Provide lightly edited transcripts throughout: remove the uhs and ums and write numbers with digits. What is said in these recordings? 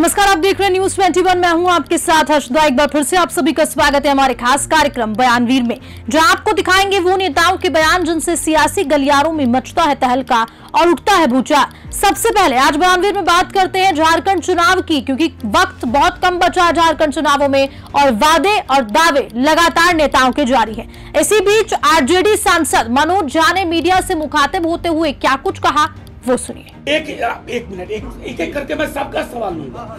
नमस्कार, आप देख रहे हैं न्यूज 21। मैं हूं आपके साथ हर्षदा। एक बार फिर से आप सभी का स्वागत है हमारे खास कार्यक्रम बयानवीर में, जहां आपको दिखाएंगे वो नेताओं के बयान जिनसे सियासी गलियारों में मचता है तहलका और उठता है भूचाल। सबसे पहले आज बयानवीर में बात करते हैं झारखंड चुनाव की, क्योंकि वक्त बहुत कम बचा है झारखंड चुनावों में और वादे और दावे लगातार नेताओं के जारी है। इसी बीच आरजेडी सांसद मनोज झा ने मीडिया से मुखातिब होते हुए क्या कुछ कहा, वो सुनिए। एक मिनट, एक करके मैं सबका सवाल लूंगा।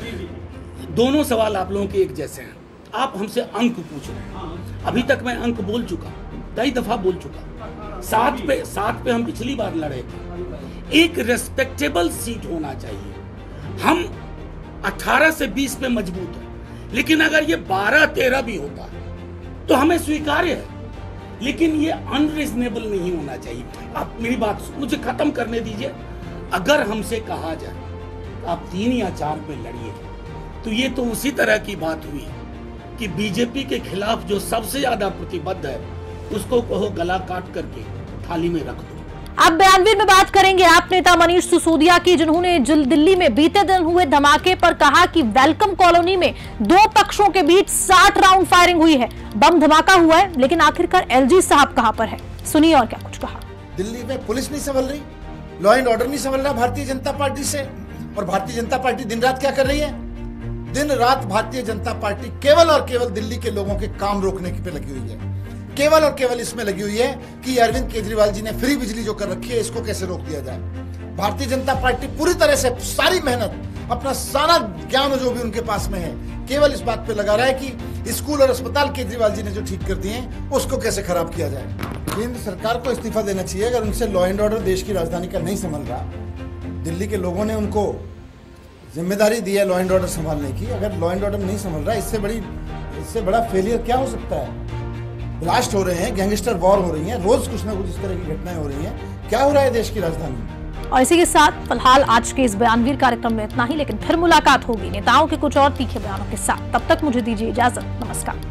दोनों सवाल आप लोगों के एक जैसे हैं। आप हमसे अंक पूछ रहे हैं, अभी तक मैं अंक बोल चुका, कई दफा बोल चुका। 7 पे हम पिछली बार लड़े थे। एक रेस्पेक्टेबल सीट होना चाहिए। हम 18 से 20 पे मजबूत हैं, लेकिन अगर ये 12-13 भी होता है तो हमें स्वीकार्य है, लेकिन ये अनरीजनेबल नहीं होना चाहिए। आप मेरी बात मुझे खत्म करने दीजिए। अगर हमसे कहा जाए आप 3 या 4 पे लड़िए, तो ये तो उसी तरह की बात हुई कि बीजेपी के खिलाफ जो सबसे ज्यादा प्रतिबद्ध है उसको कहो गला काट करके थाली में रख दो। अब बयानवीर में बात करेंगे आप नेता मनीष सिसोदिया की, जिन्होंने दिल्ली में बीते दिन हुए धमाके पर कहा कि वेलकम कॉलोनी में 2 पक्षों के बीच 60 राउंड फायरिंग हुई है, बम धमाका हुआ है, लेकिन आखिरकार एलजी साहब कहां पर है, सुनिए और क्या कुछ कहा। दिल्ली में पुलिस नहीं संभल रही, लॉ एंड ऑर्डर नहीं संभल रहा भारतीय जनता पार्टी से। और भारतीय जनता पार्टी दिन रात क्या कर रही है? दिन रात भारतीय जनता पार्टी केवल और केवल दिल्ली के लोगों के काम रोकने पे लगी हुई है। केवल और केवल इसमें लगी हुई है कि अरविंद केजरीवाल जी ने फ्री बिजली जो कर रखी है, इसको कैसे रोक दिया जाए। भारतीय जनता पार्टी पूरी तरह से सारी मेहनत, अपना सारा ज्ञान जो भी उनके पास में है, केवल इस बात पे लगा रहा है कि स्कूल और अस्पताल केजरीवाल जी ने जो ठीक कर दिए हैं उसको कैसे खराब किया जाए। केंद्र सरकार को इस्तीफा देना चाहिए अगर उनसे लॉ एंड ऑर्डर देश की राजधानी का नहीं संभल रहा। दिल्ली के लोगों ने उनको जिम्मेदारी दी है लॉ एंड ऑर्डर संभालने की। अगर लॉ एंड ऑर्डर नहीं संभल रहा, इससे बड़ा फेलियर क्या हो सकता है? ब्लास्ट हो रहे हैं, गैंगस्टर वॉर हो रही है, रोज कुछ ना कुछ इस तरह की घटनाएं हो रही हैं। क्या हो रहा है देश की राजधानी में? और इसी के साथ फिलहाल आज के इस बयानवीर कार्यक्रम में इतना ही, लेकिन फिर मुलाकात होगी नेताओं के कुछ और तीखे बयानों के साथ। तब तक मुझे दीजिए इजाजत। नमस्कार।